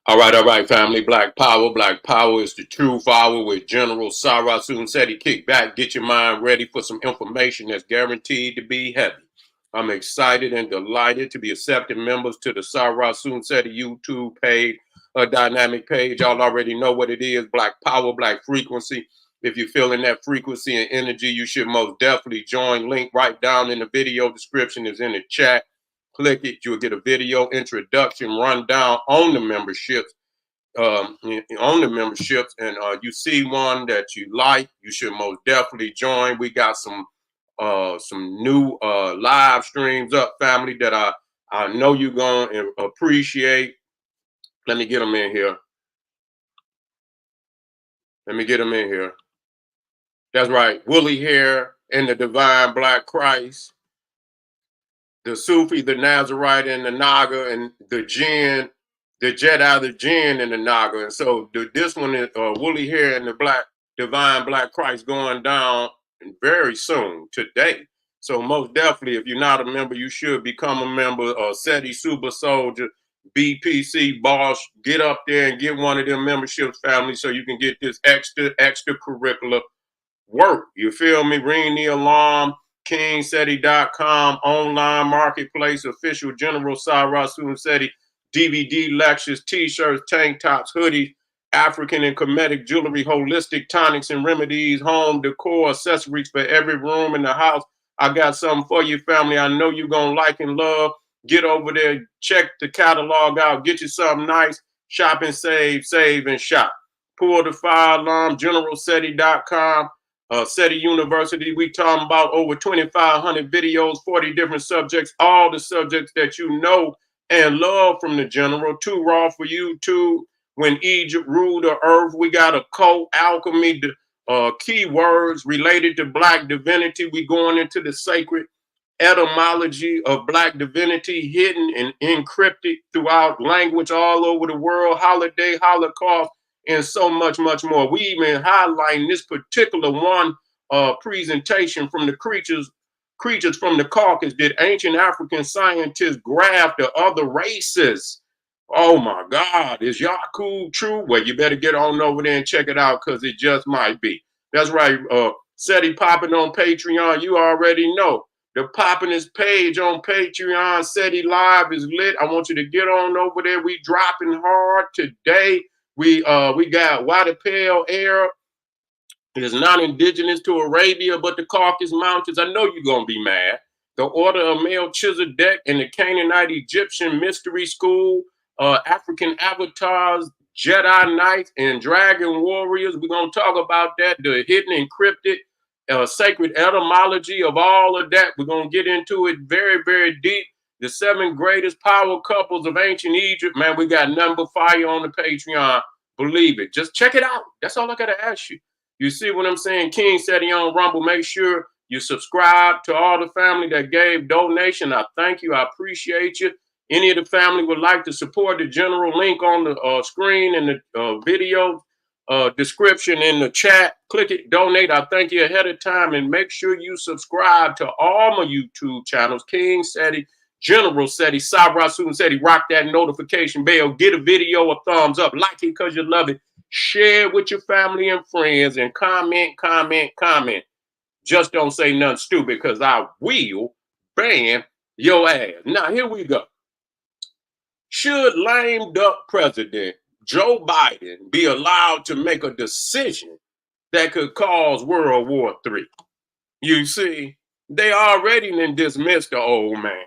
All right, family. Black Power. Black Power is the truth hour with General Sarah Seti. Kick back, get your mind ready for some information that's guaranteed to be heavy. I'm excited and delighted to be accepting members to the Sarah Seti YouTube page, a dynamic page. Y'all already know what it is. Black Power, Black Frequency. If you're feeling that frequency and energy, you should most definitely join. Link right down in the video description is in the chat. Click it. You'll get a video introduction rundown on the memberships. On the memberships, and you see one that you like, you should most definitely join. We got some new live streams up, family, that I know you're gonna appreciate. Let me get them in here. Let me get them in here. That's right, Woolly Hair and the Divine Black Christ, the Sufi, the Nazarite, and the Naga, and the Jinn, the Jedi, the Jinn, and the Naga. And so this one is Woolly Hair and the Divine Black Christ going down very soon today. So most definitely, if you're not a member, you should become a member. SETI Super Soldier, BPC Boss, get up there and get one of them memberships, family, so you can get this extracurricular work. You feel me? Ring the alarm. KingSeti.com, online marketplace, official General Sarah Seti, DVD lectures, t-shirts, tank tops, hoodies, African and Kemetic jewelry, holistic tonics and remedies, home decor, accessories for every room in the house. I got something for you, family. I know you're going to like and love. Get over there, check the catalog out, get you something nice, shop and save and shop. Pull the fire alarm, GeneralSeti.com. SETI University, we talking about over 2,500 videos, 40 different subjects, all the subjects that you know and love from the general. Too raw for you, too. When Egypt ruled the earth, we got a cult, alchemy, keywords related to Black divinity. We going into the sacred etymology of Black divinity, hidden and encrypted throughout language all over the world, holiday, holocaust, and so much, much more. We even highlighting this particular one presentation from the creatures from the Caucasus. Did ancient African scientists graph the other races? Oh my God, is Yaku true? Well, you better get on over there and check it out, because it just might be. That's right. SETI popping on Patreon. You already know. The poppin'est page on Patreon, SETI Live, is lit. I want you to get on over there. We dropping hard today. We got Wadi Pale Air. It is not indigenous to Arabia, but the Caucasus Mountains. I know you're gonna be mad. The Order of Melchizedek and the Canaanite Egyptian Mystery School, African Avatars, Jedi Knights, and Dragon Warriors. We're gonna talk about that, the hidden encrypted sacred etymology of all of that. We're gonna get into it very, very deep. The 7 greatest power couples of ancient Egypt. Man, we got number fire on the Patreon. Believe it. Just check it out. That's all I gotta ask you. You see what I'm saying? King Seti on Rumble. Make sure you subscribe to all the family that gave donation. I thank you. I appreciate you. Any of the family would like to support the general, link on the screen and the video description in the chat. Click it, donate. I thank you ahead of time, and make sure you subscribe to all my YouTube channels. King Seti, General Seti, Sabra Seti. Rock that notification bell. Get a video a thumbs up. Like it because you love it. Share with your family and friends, and comment. Just don't say nothing stupid, because I will ban your ass. Now, here we go. Should lame duck president Joe Biden be allowed to make a decision that could cause World War III? You see, they already dismissed the old man.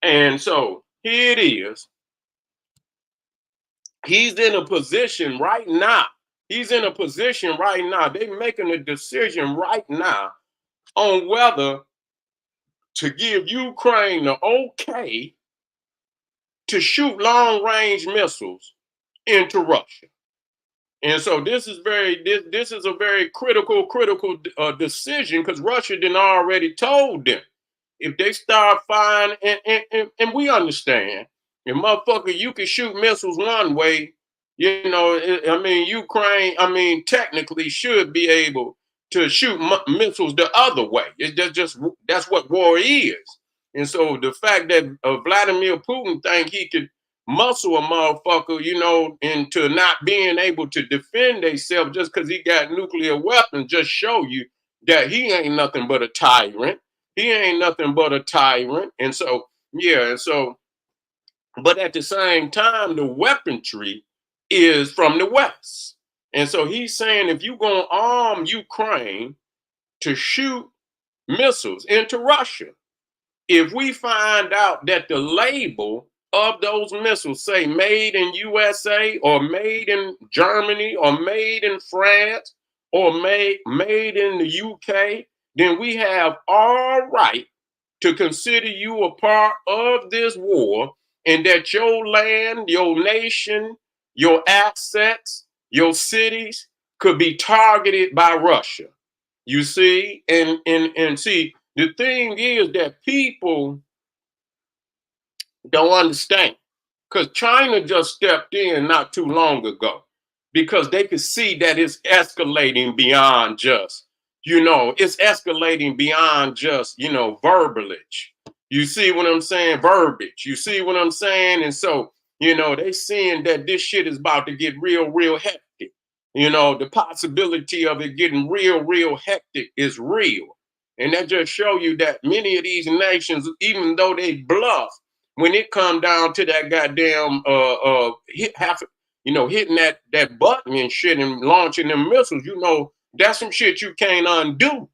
And so here it is. He's in a position right now. They're making a decision right now on whether to give Ukraine the okay to shoot long-range missiles into Russia. And so this is a very critical decision, because Russia done already told them, if they start firing, and we understand, and motherfucker, you can shoot missiles one way, Ukraine, technically should be able to shoot missiles the other way. That's what war is. And so the fact that Vladimir Putin think he could muscle a motherfucker, into not being able to defend themselves just because he got nuclear weapons, just show you that he ain't nothing but a tyrant. He ain't nothing but a tyrant. And so, yeah, and so, but at the same time, the weaponry is from the West. And so he's saying if you're going to arm Ukraine to shoot missiles into Russia, if we find out that the label of those missiles say made in USA or made in Germany or made in France or made in the UK, then we have all right to consider you a part of this war, and that your land, your nation, your assets, your cities could be targeted by Russia. You see, and see, the thing is that people don't understand, because China just stepped in not too long ago because they could see that it's escalating beyond just, it's escalating beyond just, verbalage. You see what I'm saying? Verbiage. You see what I'm saying? And so, they seeing that this shit is about to get real, real hectic. The possibility of it getting real, real hectic is real. And that just show you that many of these nations, even though they bluff, when it come down to that goddamn hitting that button and shit and launching them missiles, that's some shit you can't undo.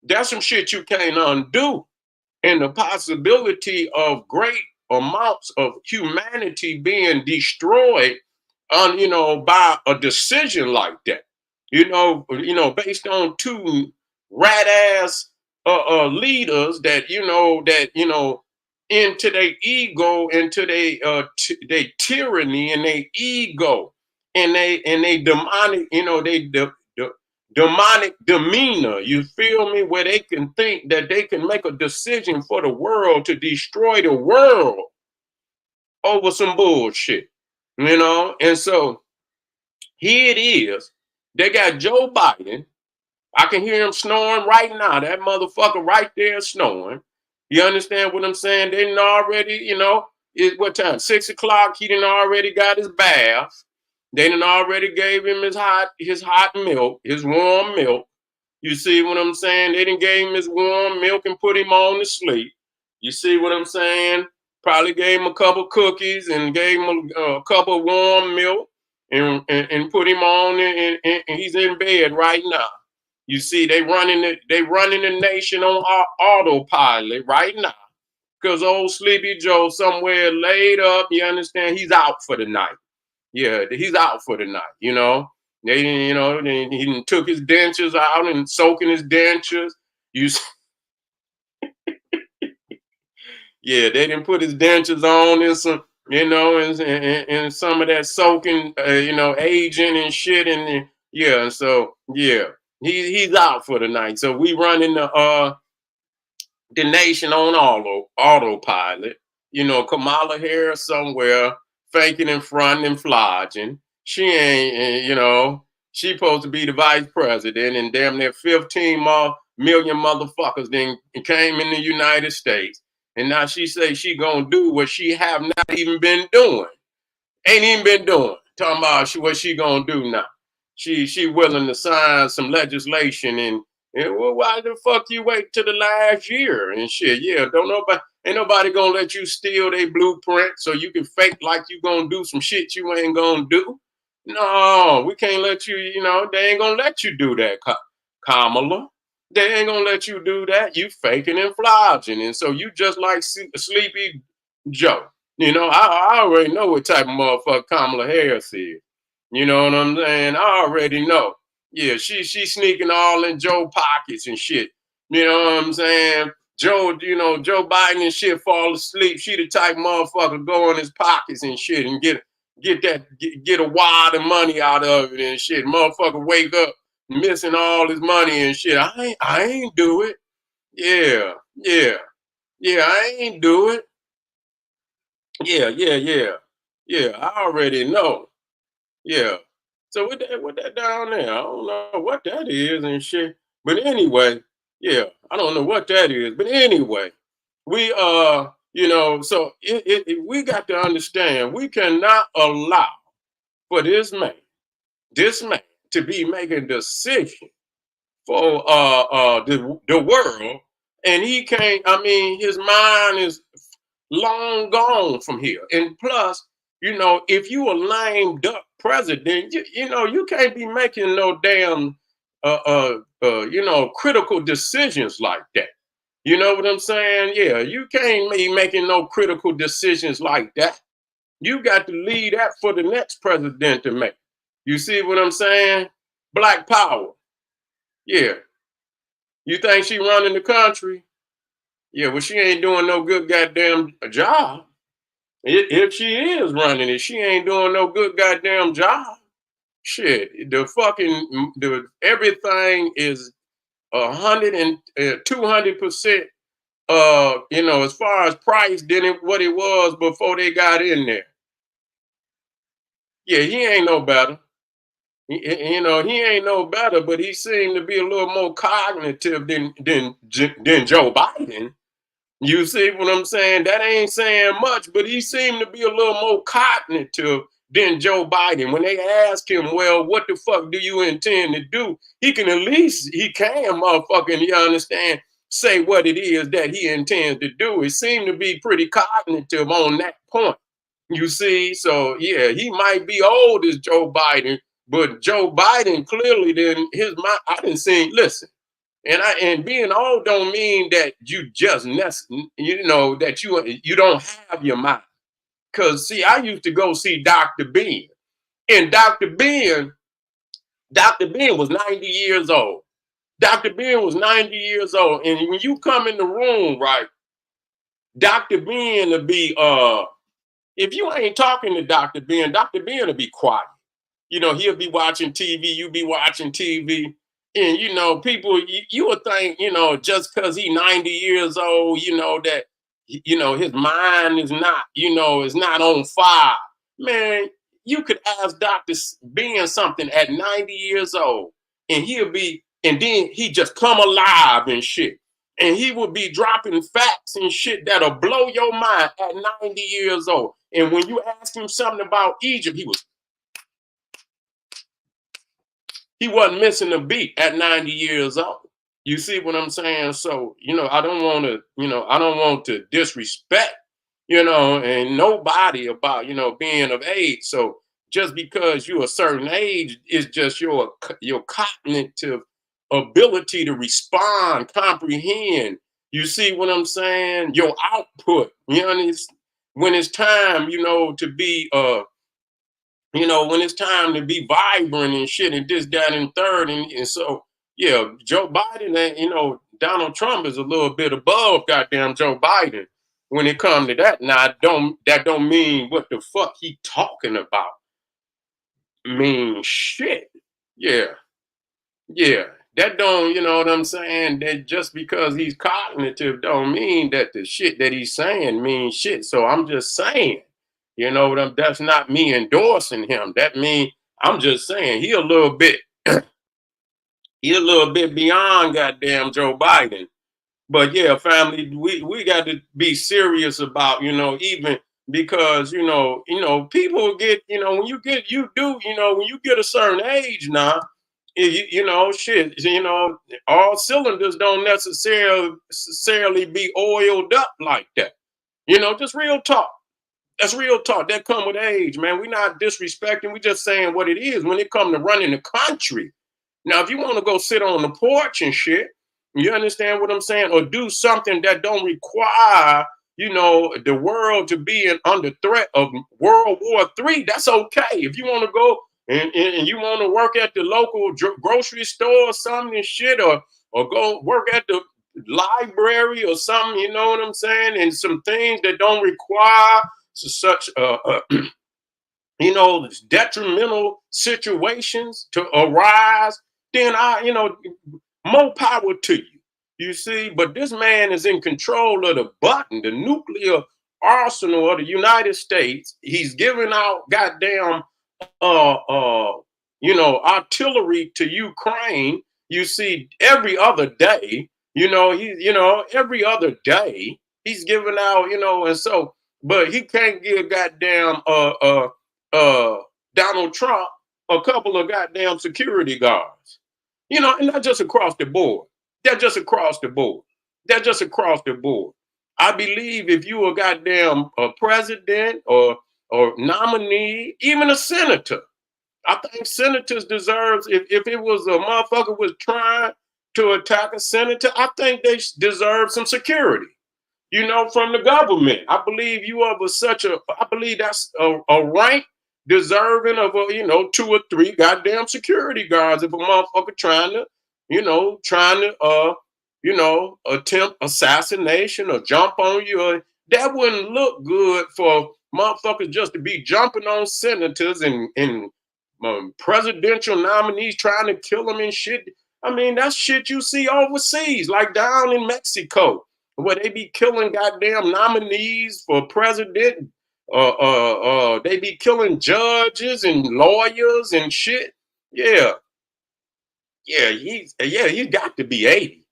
That's some shit you can't undo. And the possibility of great amounts of humanity being destroyed by a decision like that. Based on two rat ass leaders that into their ego, into their tyranny and their ego, and they demonic, demonic demeanor. You feel me? Where they can think that they can make a decision for the world to destroy the world over some bullshit, And so here it is. They got Joe Biden. I can hear him snoring right now. That motherfucker right there snoring. You understand what I'm saying? They didn't already, what time? 6 o'clock. He didn't already got his bath. They didn't already gave him his hot milk, his warm milk. You see what I'm saying? They didn't gave him his warm milk and put him on to sleep. You see what I'm saying? Probably gave him a couple cookies and gave him a cup of warm milk and put him on and he's in bed right now. You see, they running the nation on autopilot right now. Because old Sleepy Joe somewhere laid up, you understand, he's out for the night. Yeah, he's out for the night. He took his dentures out and soaking his dentures. You Yeah, they didn't put his dentures on and some, and some of that soaking, agent and shit, and yeah, so yeah, he's out for the night. So we running the nation on autopilot. Kamala Harris somewhere faking and fronting and flogging. She ain't, she supposed to be the vice president, and damn near 15 more million motherfuckers then came in the United States. And now she say she gonna do what she have not even been doing. Ain't even been doing. Talking about what she gonna do now. She willing to sign some legislation and well, why the fuck you wait till the last year and shit? Yeah, ain't nobody gonna let you steal their blueprint so you can fake like you gonna do some shit you ain't gonna do. No, we can't let you, they ain't gonna let you do that, Kamala. They ain't gonna let you do that. You faking and flogging. And so you just like Sleepy Joe. I already know what type of motherfucker Kamala Harris is. You know what I'm saying? I already know. Yeah, she sneaking all in Joe pockets and shit. You know what I'm saying? Joe Biden and shit fall asleep. She the type motherfucker go in his pockets and shit and get a wad of money out of it and shit. Motherfucker wake up missing all his money and shit. I ain't do it. Yeah, yeah, yeah. I ain't do it. Yeah, yeah, yeah, yeah. I already know. Yeah. So with that down there, I don't know what that is and shit. But anyway, yeah, I don't know what that is. But anyway, we So we got to understand we cannot allow for this man to be making decisions for the world, and he can't. I mean, his mind is long gone from here. And plus, if you a lame duck president, you can't be making no damn critical decisions like that. You know what I'm saying? Yeah, you can't be making no critical decisions like that. You got to leave that for the next president to make. You see what I'm saying? Black power. Yeah. You think she running the country? Yeah, well, she ain't doing no good goddamn job. If she is running it, she ain't doing no good goddamn job. Shit, the everything is 200%. As far as price than what it was before they got in there. Yeah, he ain't no better. He ain't no better, but he seemed to be a little more cognitive than Joe Biden. You see what I'm saying? That ain't saying much, but he seemed to be a little more cognitive than Joe Biden. When they ask him, well, what the fuck do you intend to do? He can, motherfucking, you understand, say what it is that he intends to do. It seemed to be pretty cognitive on that point. You see, so yeah, he might be old as Joe Biden, but Joe Biden clearly didn't his mind. I didn't see. Listen, and being old don't mean that you just that you don't have your mind. Cause see, I used to go see Dr. Ben, and Dr. Ben was 90 years old. Dr. Ben was 90 years old, and when you come in the room, right, Dr. Ben will be if you ain't talking to Dr. Ben will be quiet. He'll be watching TV, you be watching TV. And people you would think, just because he 90 years old, that his mind is not on fire. Man, you could ask Dr. Ben something at 90 years old, and and then he just come alive and shit. And he would be dropping facts and shit that'll blow your mind at 90 years old. And when you ask him something about Egypt, he wasn't missing a beat at 90 years old. You see what I'm saying? So, I don't want to disrespect, and nobody about, being of age. So just because you're a certain age is just your cognitive ability to respond, comprehend. You see what I'm saying? Your output. When it's time, to be when it's time to be vibrant and shit and this, that, and third. And so, yeah, Joe Biden, and Donald Trump is a little bit above goddamn Joe Biden when it comes to that. Now, that don't mean what the fuck he talking about mean shit. Yeah. Yeah. That don't, you know what I'm saying? That just because he's cognitive don't mean that the shit that he's saying means shit. So I'm just saying. That's not me endorsing him. That mean I'm just saying he a little bit beyond goddamn Joe Biden. But yeah, family, we got to be serious about, even because, people get, when you get when you get a certain age now, shit, all cylinders don't necessarily be oiled up like that. Just real talk. That's real talk. That come with age, man. We're not disrespecting. We just saying what it is when it come to running the country. Now, if you want to go sit on the porch and shit, you understand what I'm saying, or do something that don't require, the world to be under threat of World War III, that's okay. If you want to go and you want to work at the local grocery store or something and shit, or go work at the library or something, you know what I'm saying, and some things that don't require such detrimental situations to arise, then more power to you. You see, but this man is in control of the button, the nuclear arsenal of the United States. He's giving out goddamn artillery to Ukraine. You see, every other day, every other day. He's giving out, and so, but he can't give goddamn uh Donald Trump a couple of goddamn security guards. And not just across the board. They're just across the board. They're just across the board. I believe if you a goddamn president or nominee, even a senator, I think senators deserves, if it was a motherfucker was trying to attack a senator, I think they deserve some security, from the government. I believe you are I believe that's a rank deserving of two or three goddamn security guards if a motherfucker trying to attempt assassination or jump on you. That wouldn't look good for motherfuckers just to be jumping on senators and presidential nominees trying to kill them and shit. I mean, that's shit you see overseas, like down in Mexico, where they be killing goddamn nominees for president. They be killing judges and lawyers and shit. Yeah, he's got to be 80.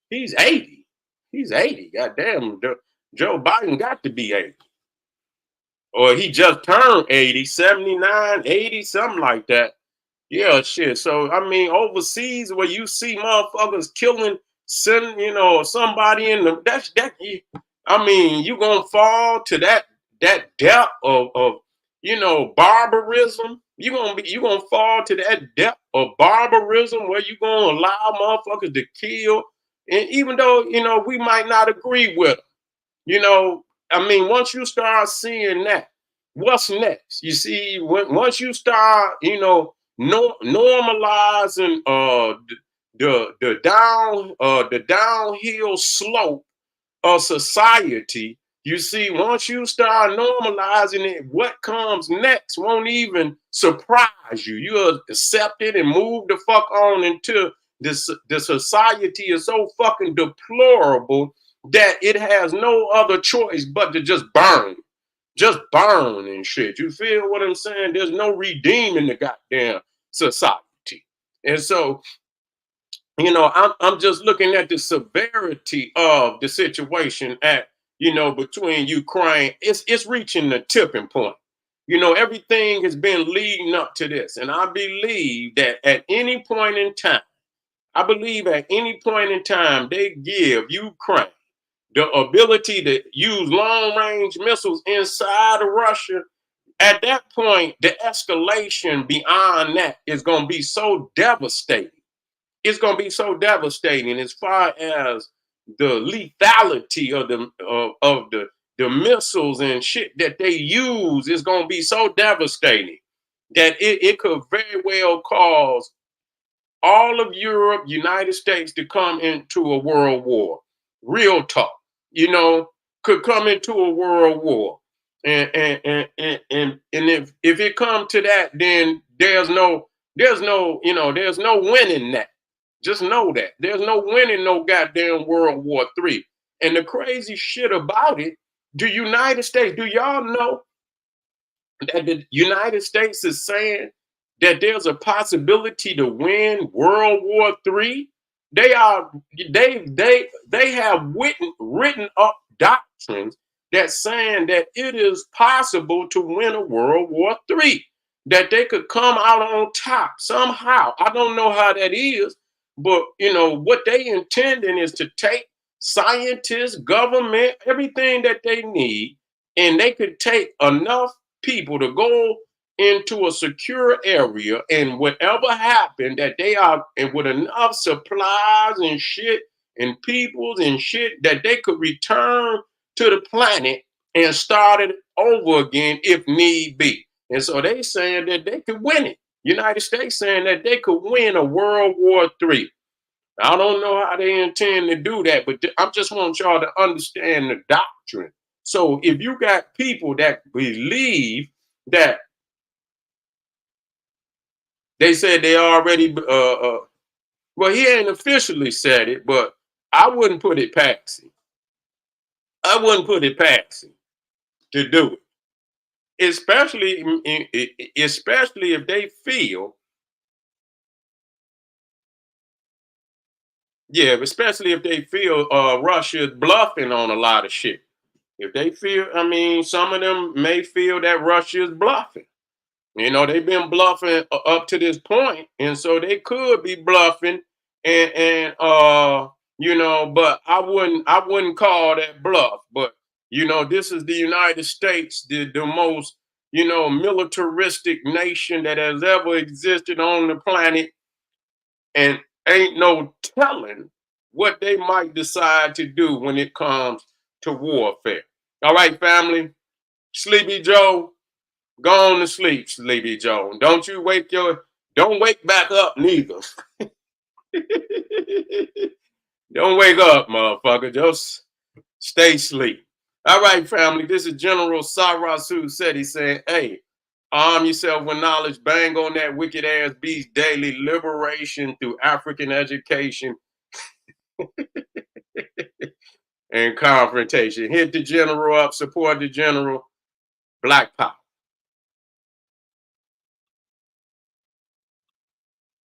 He's 80. He's 80. Goddamn, Joe Biden got to be 80. Or he just turned 80, 79, 80, something like that. Yeah, shit. So I mean, overseas where you see motherfuckers killing, somebody in the I mean, you gonna fall to that depth of barbarism. You gonna fall to that depth of barbarism where you gonna allow motherfuckers to kill, and even though we might not agree with them, you know, I mean, once you start seeing that, what's next? You see, once you start, no, normalizing the downhill slope of society. You see, once you start normalizing it, what comes next won't even surprise you. You'll accept it and move the fuck on until the society is so fucking deplorable that it has no other choice but to just burn and shit. You feel what I'm saying? There's no redeeming the goddamn society. And so, I'm just looking at the severity of the situation between Ukraine. It's reaching the tipping point. Everything has been leading up to this. And I believe that at any point in time, they give Ukraine the ability to use long range missiles inside of Russia. At that point, the escalation beyond that is going to be so devastating. It's going to be so devastating as far as the lethality of the missiles and shit that they use is going to be so devastating that it could very well cause all of Europe, United States to come into a world war. Real talk, could come into a world war. And if it come to that, then there's no winning that. Just know that. There's no winning no goddamn World War III. And the crazy shit about it, the United States, do y'all know that the United States is saying that there's a possibility to win World War III? They have written up doctrines that saying that it is possible to win a World War III, that they could come out on top somehow. I don't know how that is, but what they intending is to take scientists, government, everything that they need, and they could take enough people to go into a secure area, and whatever happened that they are, and with enough supplies and shit and peoples and shit, that they could return to the planet and start it over again if need be. And so they saying that they could win it. United States saying that they could win a World War III. I don't know how they intend to do that, but I just want y'all to understand the doctrine. So if you got people that believe that, they said they already, well, he ain't officially said it, but I wouldn't put it past him. I wouldn't put it past him to do it, especially if they feel Yeah, especially if they feel Russia is bluffing on a lot of shit. If they feel, I mean, some of them may feel that Russia is bluffing. You know, they've been bluffing up to this point, and so they could be bluffing, and you know, but I wouldn't call that bluff. But you know, this is the United States, the most militaristic nation that has ever existed on the planet, and ain't no telling what they might decide to do when it comes to warfare. All right, family, Sleepy Joe. Go on to sleep, Sleepy Joe. Don't wake back up neither. Don't wake up, motherfucker. Just stay asleep. All right, family. This is General Sarasu Seti saying, hey, arm yourself with knowledge, bang on that wicked ass beast daily, liberation through African education and confrontation. Hit the general up, support the general, Black Power.